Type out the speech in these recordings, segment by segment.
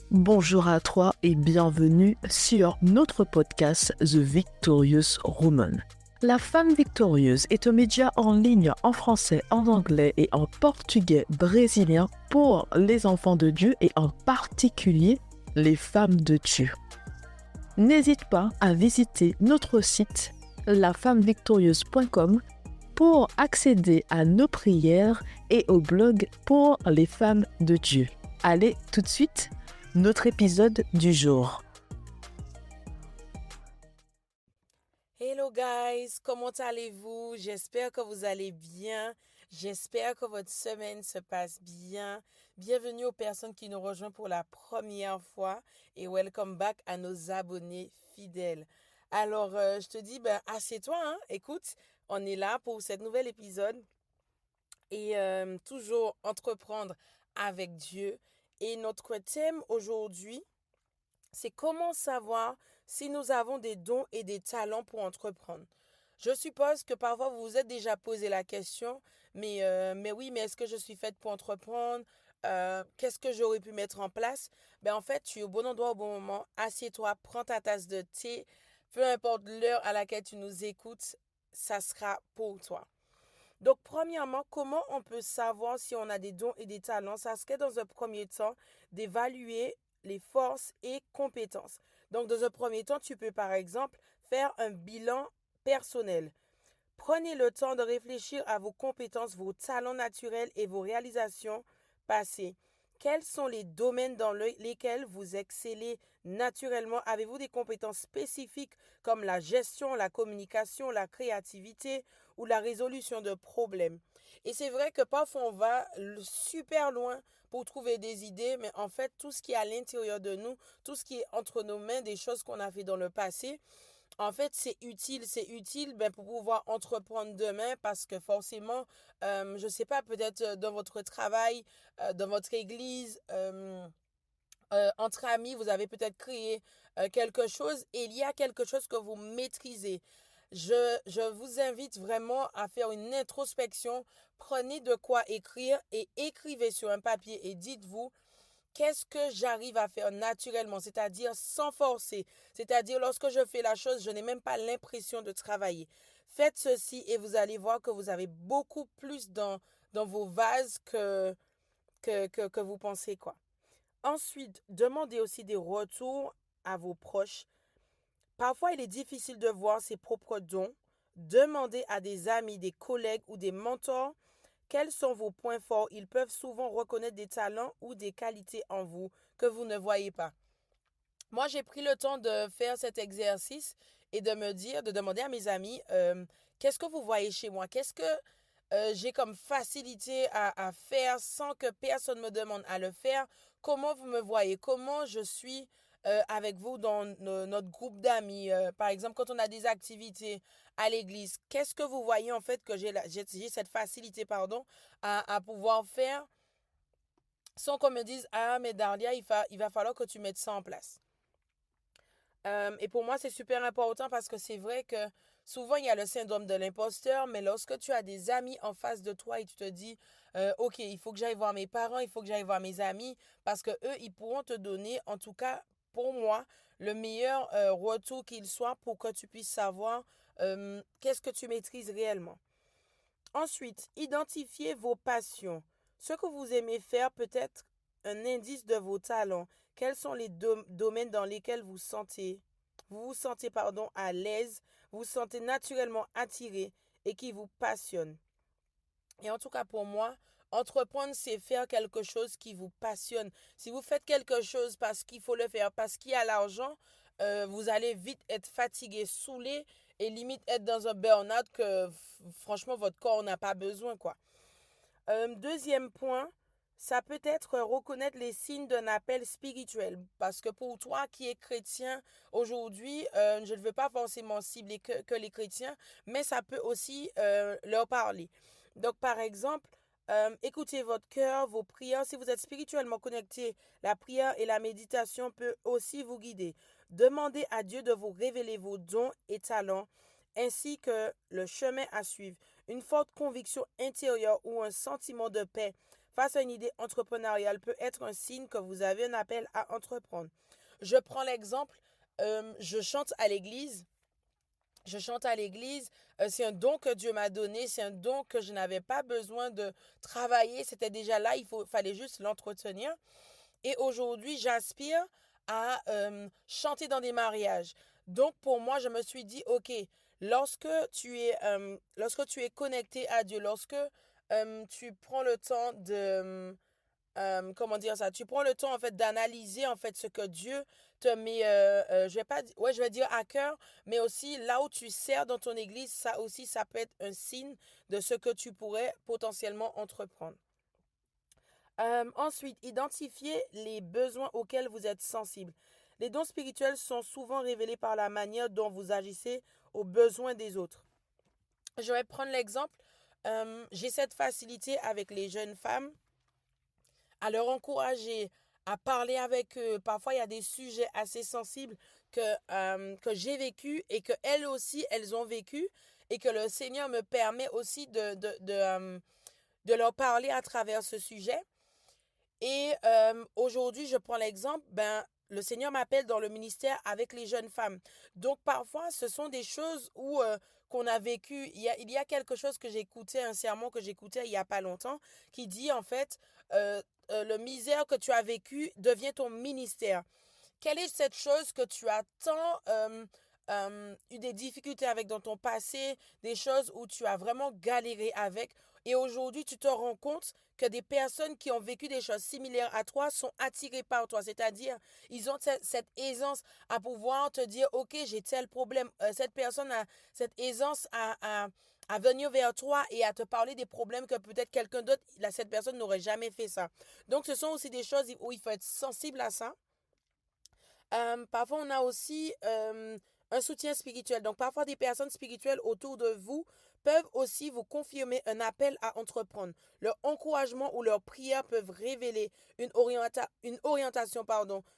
Bonjour à toi et bienvenue sur notre podcast The Victorious Woman. La femme victorieuse est un média en ligne en français, en anglais et en portugais brésilien pour les enfants de Dieu et en particulier les femmes de Dieu. N'hésite pas à visiter notre site lafemmevictorieuse.com pour accéder à nos prières et au blog pour les femmes de Dieu. Allez, tout de suite, notre épisode du jour. Hello guys, comment allez-vous? J'espère que vous allez bien. J'espère que votre semaine se passe bien. Bienvenue aux personnes qui nous rejoignent pour la première fois et welcome back à nos abonnés fidèles. Alors, je te dis, assieds-toi, hein? Écoute, on est là pour cet nouvel épisode et toujours entreprendre avec Dieu. Et notre thème aujourd'hui, c'est comment savoir si nous avons des dons et des talents pour entreprendre. Je suppose que parfois vous vous êtes déjà posé la question, mais oui, mais est-ce que je suis faite pour entreprendre? Qu'est-ce que j'aurais pu mettre en place? En fait, tu es au bon endroit au bon moment. Assieds-toi, prends ta tasse de thé. Peu importe l'heure à laquelle tu nous écoutes, ça sera pour toi. Donc, premièrement, comment on peut savoir si on a des dons et des talents? Ça serait dans un premier temps d'évaluer les forces et compétences. Donc, dans un premier temps, tu peux par exemple faire un bilan personnel. Prenez le temps de réfléchir à vos compétences, vos talents naturels et vos réalisations passées. Quels sont les domaines dans lesquels vous excellez naturellement? Avez-vous des compétences spécifiques comme la gestion, la communication, la créativité ou la résolution de problèmes? Et c'est vrai que parfois on va super loin pour trouver des idées, mais en fait tout ce qui est à l'intérieur de nous, tout ce qui est entre nos mains, des choses qu'on a fait dans le passé, en fait, c'est utile pour pouvoir entreprendre demain parce que forcément, je ne sais pas, peut-être dans votre travail, dans votre église, entre amis, vous avez peut-être créé quelque chose et il y a quelque chose que vous maîtrisez. Je vous invite vraiment à faire une introspection. Prenez de quoi écrire et écrivez sur un papier et dites-vous, qu'est-ce que j'arrive à faire naturellement, c'est-à-dire sans forcer, c'est-à-dire lorsque je fais la chose, je n'ai même pas l'impression de travailler. Faites ceci et vous allez voir que vous avez beaucoup plus dans vos vases que vous pensez, quoi. Ensuite, demandez aussi des retours à vos proches. Parfois, il est difficile de voir ses propres dons. Demandez à des amis, des collègues ou des mentors quels sont vos points forts. Ils peuvent souvent reconnaître des talents ou des qualités en vous que vous ne voyez pas. Moi, j'ai pris le temps de faire cet exercice et de demander à mes amis, qu'est-ce que vous voyez chez moi? Qu'est-ce que j'ai comme facilité à faire sans que personne me demande à le faire? Comment vous me voyez? Comment je suis avec vous dans notre groupe d'amis? Par exemple, quand on a des activités à l'église, qu'est-ce que vous voyez en fait que j'ai cette facilité, pardon, à pouvoir faire sans qu'on me dise, ah, mais Darlia, il va falloir que tu mettes ça en place. Et pour moi, c'est super important parce que c'est vrai que souvent, il y a le syndrome de l'imposteur, mais lorsque tu as des amis en face de toi et tu te dis, OK, il faut que j'aille voir mes parents, il faut que j'aille voir mes amis, parce que eux, ils pourront te donner, en tout cas, pour moi, le meilleur retour qu'il soit pour que tu puisses savoir qu'est-ce que tu maîtrises réellement. Ensuite, identifiez vos passions. Ce que vous aimez faire peut être un indice de vos talents. Quels sont les domaines dans lesquels vous vous sentez à l'aise, vous vous sentez naturellement attiré et qui vous passionne. Et en tout cas pour moi, entreprendre, c'est faire quelque chose qui vous passionne. Si vous faites quelque chose parce qu'il faut le faire, parce qu'il y a l'argent, vous allez vite être fatigué, saoulé et limite être dans un burn-out que franchement votre corps n'a pas besoin, quoi. Deuxième point, ça peut être reconnaître les signes d'un appel spirituel. Parce que pour toi qui es chrétien aujourd'hui, je ne veux pas forcément cibler que les chrétiens, mais ça peut aussi leur parler. Donc par exemple, écoutez votre cœur, vos prières. Si vous êtes spirituellement connecté, la prière et la méditation peut aussi vous guider. Demandez à Dieu de vous révéler vos dons et talents ainsi que le chemin à suivre. Une forte conviction intérieure ou un sentiment de paix face à une idée entrepreneuriale peut être un signe que vous avez un appel à entreprendre. Je prends l'exemple, je chante à l'église. Je chante à l'église, c'est un don que Dieu m'a donné, c'est un don que je n'avais pas besoin de travailler, c'était déjà là, fallait juste l'entretenir. Et aujourd'hui, j'aspire à chanter dans des mariages. Donc pour moi, je me suis dit, ok, lorsque tu es connecté à Dieu, lorsque tu prends le temps comment dire ça, tu prends le temps en fait d'analyser en fait ce que Dieu te met, je vais pas, ouais, je vais dire à cœur, mais aussi là où tu sers dans ton église, ça aussi, ça peut être un signe de ce que tu pourrais potentiellement entreprendre. Ensuite, identifiez les besoins auxquels vous êtes sensible. Les dons spirituels sont souvent révélés par la manière dont vous agissez aux besoins des autres. Je vais prendre l'exemple. J'ai cette facilité avec les jeunes femmes à leur encourager, à parler avec eux. Parfois, il y a des sujets assez sensibles que j'ai vécu et que elles aussi, elles ont vécu et que le Seigneur me permet aussi de leur parler à travers ce sujet. Et aujourd'hui, je prends l'exemple, le Seigneur m'appelle dans le ministère avec les jeunes femmes. Donc parfois, ce sont des choses où qu'on a vécu. Il y a quelque chose que j'écoutais, un sermon que j'écoutais il n'y a pas longtemps, qui dit en fait, le misère que tu as vécu devient ton ministère. Quelle est cette chose que tu as tant eu des difficultés avec dans ton passé, des choses où tu as vraiment galéré avec, et aujourd'hui tu te rends compte que des personnes qui ont vécu des choses similaires à toi sont attirées par toi, c'est-à-dire ils ont cette aisance à pouvoir te dire, ok, j'ai tel problème, cette personne a cette aisance à venir vers toi et à te parler des problèmes que peut-être quelqu'un d'autre, cette personne n'aurait jamais fait ça. Donc ce sont aussi des choses où il faut être sensible à ça. Parfois, on a aussi un soutien spirituel. Donc, parfois, des personnes spirituelles autour de vous peuvent aussi vous confirmer un appel à entreprendre. Leur encouragement ou leurs prières peuvent révéler une orientation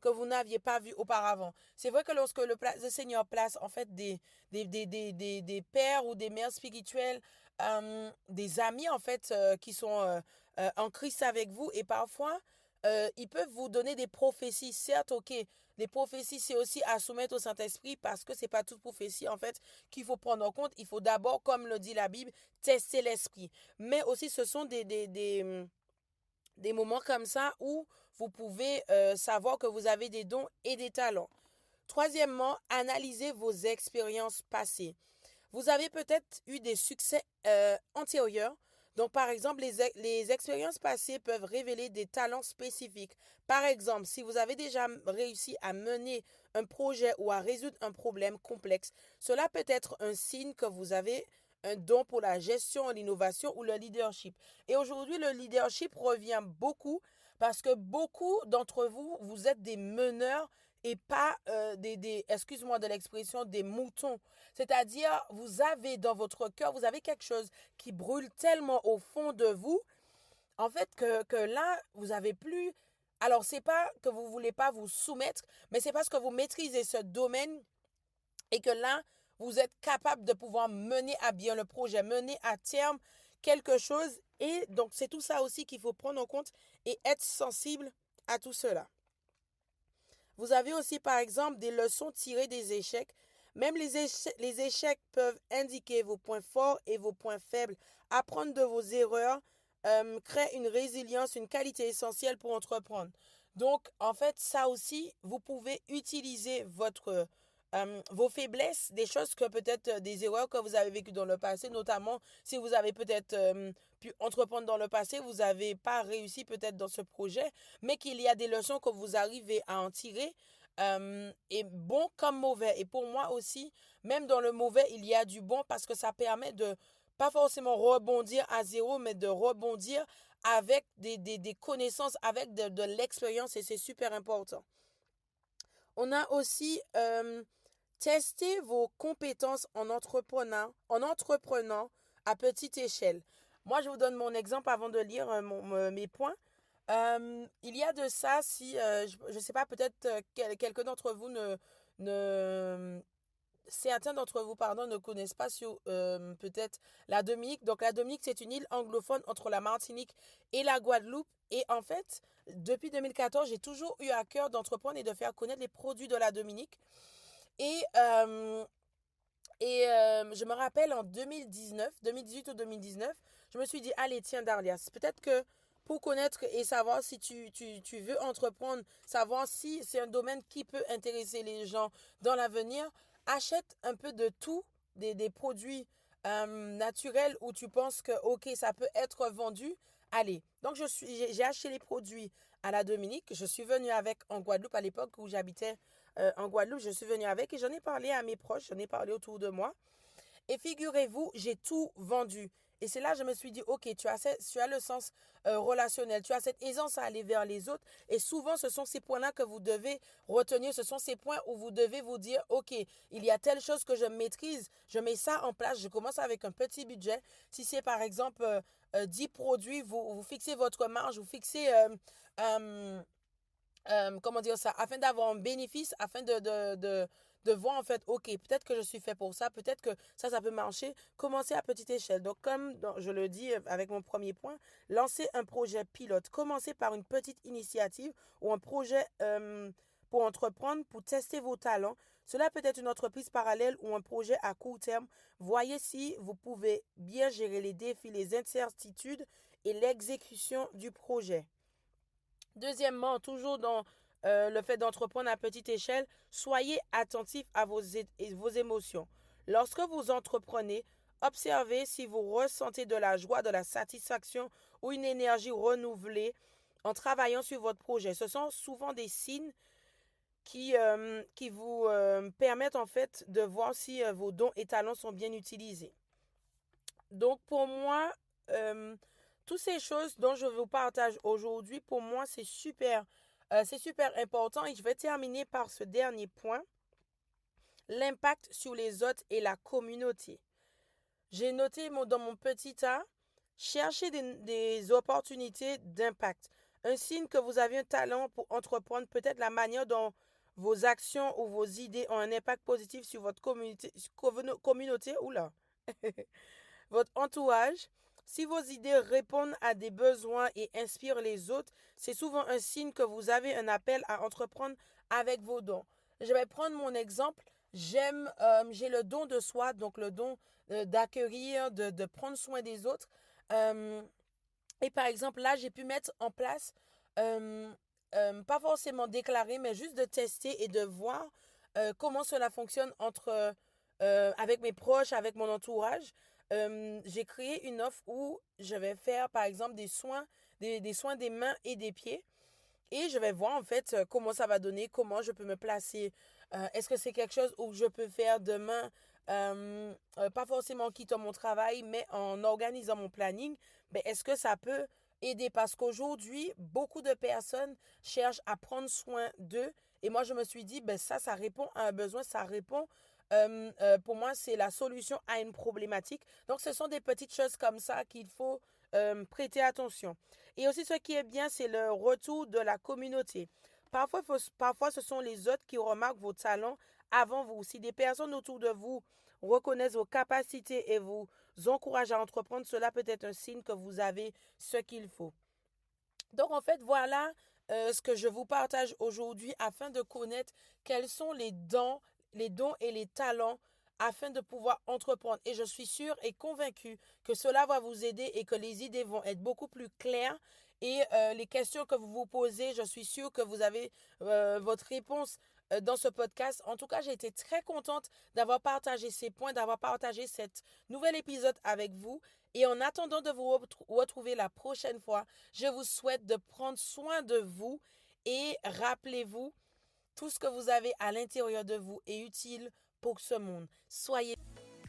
que vous n'aviez pas vue auparavant. C'est vrai que lorsque le Seigneur place en fait des pères ou des mères spirituelles, des amis en fait qui sont en Christ avec vous, et parfois ils peuvent vous donner des prophéties. Certes, ok, les prophéties, c'est aussi à soumettre au Saint-Esprit parce que c'est pas toute prophétie, en fait, qu'il faut prendre en compte. Il faut d'abord, comme le dit la Bible, tester l'esprit. Mais aussi, ce sont des moments comme ça où vous pouvez savoir que vous avez des dons et des talents. Troisièmement, analysez vos expériences passées. Vous avez peut-être eu des succès antérieurs. Donc, par exemple, les expériences passées peuvent révéler des talents spécifiques. Par exemple, si vous avez déjà réussi à mener un projet ou à résoudre un problème complexe, cela peut être un signe que vous avez un don pour la gestion, l'innovation ou le leadership. Et aujourd'hui, le leadership revient beaucoup parce que beaucoup d'entre vous, vous êtes des meneurs et pas excuse-moi de l'expression, des moutons. C'est-à-dire, vous avez dans votre cœur, vous avez quelque chose qui brûle tellement au fond de vous, en fait, que là, vous avez plus. Alors, c'est pas que vous voulez pas vous soumettre, mais c'est parce que vous maîtrisez ce domaine et que là, vous êtes capable de pouvoir mener à bien le projet, mener à terme quelque chose. Et donc, c'est tout ça aussi qu'il faut prendre en compte et être sensible à tout cela. Vous avez aussi, par exemple, des leçons tirées des échecs. Même les échecs peuvent indiquer vos points forts et vos points faibles. Apprendre de vos erreurs crée une résilience, une qualité essentielle pour entreprendre. Donc, en fait, ça aussi, vous pouvez utiliser vos faiblesses, des choses que peut-être des erreurs que vous avez vécues dans le passé, notamment si vous avez peut-être pu entreprendre dans le passé, vous n'avez pas réussi peut-être dans ce projet, mais qu'il y a des leçons que vous arrivez à en tirer, et bon comme mauvais. Et pour moi aussi, même dans le mauvais, il y a du bon parce que ça permet de pas forcément rebondir à zéro, mais de rebondir avec des connaissances, avec de l'expérience, et c'est super important. On a aussi testé vos compétences en entreprenant à petite échelle. Moi, je vous donne mon exemple avant de lire mes points. Il y a de ça, si je ne sais pas, peut-être quelqu'un d'entre vous ne certains d'entre vous, ne connaissent pas peut-être la Dominique. Donc, la Dominique, c'est une île anglophone entre la Martinique et la Guadeloupe. Et en fait, depuis 2014, j'ai toujours eu à cœur d'entreprendre et de faire connaître les produits de la Dominique. Et, euh, je me rappelle en 2018 ou 2019, je me suis dit, allez, tiens, Darlias, peut-être que pour connaître et savoir si tu veux entreprendre, savoir si c'est un domaine qui peut intéresser les gens dans l'avenir, achète un peu de tout, des produits naturels où tu penses que, ok, ça peut être vendu. Allez, donc j'ai acheté les produits à la Dominique. Je suis venue avec en Guadeloupe à l'époque où j'habitais en Guadeloupe. Je suis venue avec et j'en ai parlé à mes proches, j'en ai parlé autour de moi. Et figurez-vous, j'ai tout vendu. Et c'est là que je me suis dit, ok, tu as le sens relationnel, tu as cette aisance à aller vers les autres. Et souvent, ce sont ces points-là que vous devez retenir. Ce sont ces points où vous devez vous dire, ok, il y a telle chose que je maîtrise, je mets ça en place, je commence avec un petit budget. Si c'est par exemple 10 produits, vous fixez votre marge, vous fixez, comment dire ça, afin d'avoir un bénéfice, afin de voir en fait, ok, peut-être que je suis fait pour ça, peut-être que ça peut marcher. Commencez à petite échelle. Donc, je le dis avec mon premier point, lancez un projet pilote. Commencez par une petite initiative ou un projet pour entreprendre, pour tester vos talents. Cela peut être une entreprise parallèle ou un projet à court terme. Voyez si vous pouvez bien gérer les défis, les incertitudes et l'exécution du projet. Deuxièmement, toujours dans le fait d'entreprendre à petite échelle, soyez attentif à vos émotions. Lorsque vous entreprenez, observez si vous ressentez de la joie, de la satisfaction ou une énergie renouvelée en travaillant sur votre projet. Ce sont souvent des signes qui vous permettent en fait de voir si vos dons et talents sont bien utilisés. Donc pour moi, toutes ces choses dont je vous partage aujourd'hui, pour moi, c'est super important. Et je vais terminer par ce dernier point, l'impact sur les autres et la communauté. J'ai noté dans mon petit tas, cherchez des opportunités d'impact. Un signe que vous avez un talent pour entreprendre, peut-être la manière dont vos actions ou vos idées ont un impact positif sur votre communauté, oula, votre entourage. Si vos idées répondent à des besoins et inspirent les autres, c'est souvent un signe que vous avez un appel à entreprendre avec vos dons. Je vais prendre mon exemple. J'ai le don de soi, donc le don d'accueillir, de prendre soin des autres. Et par exemple, là, j'ai pu mettre en place, pas forcément déclarer, mais juste de tester et de voir comment cela fonctionne avec mes proches, avec mon entourage. J'ai créé une offre où je vais faire, par exemple, des soins des mains et des pieds. Et je vais voir en fait comment ça va donner, comment je peux me placer. Est-ce que c'est quelque chose où je peux faire demain, pas forcément en quittant mon travail, mais en organisant mon planning. Ben, est-ce que ça peut aider? Parce qu'aujourd'hui, beaucoup de personnes cherchent à prendre soin d'eux. Et moi, je me suis dit, ben ça répond à un besoin, ça répond. Pour moi, c'est la solution à une problématique. Donc, ce sont des petites choses comme ça qu'il faut prêter attention. Et aussi, ce qui est bien, c'est le retour de la communauté. Parfois, ce sont les autres qui remarquent vos talents avant vous. Si des personnes autour de vous reconnaissent vos capacités et vous encouragent à entreprendre, cela peut être un signe que vous avez ce qu'il faut. Donc, en fait, voilà ce que je vous partage aujourd'hui afin de connaître quels sont les dons et les talents afin de pouvoir entreprendre. Et je suis sûre et convaincue que cela va vous aider et que les idées vont être beaucoup plus claires. Et les questions que vous vous posez, je suis sûre que vous avez votre réponse dans ce podcast. En tout cas, j'ai été très contente d'avoir partagé ces points, d'avoir partagé cet nouvel épisode avec vous. Et en attendant de vous retrouver la prochaine fois, je vous souhaite de prendre soin de vous et rappelez-vous, tout ce que vous avez à l'intérieur de vous est utile pour ce monde.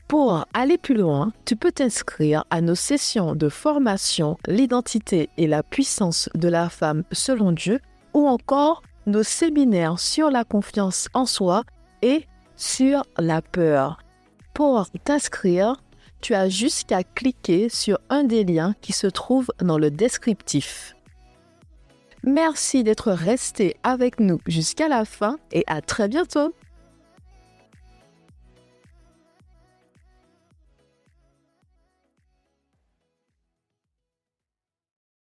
Pour aller plus loin, tu peux t'inscrire à nos sessions de formation L'identité et la puissance de la femme selon Dieu ou encore nos séminaires sur la confiance en soi et sur la peur. Pour t'inscrire, tu as juste qu'à cliquer sur un des liens qui se trouve dans le descriptif. Merci d'être resté avec nous jusqu'à la fin et à très bientôt!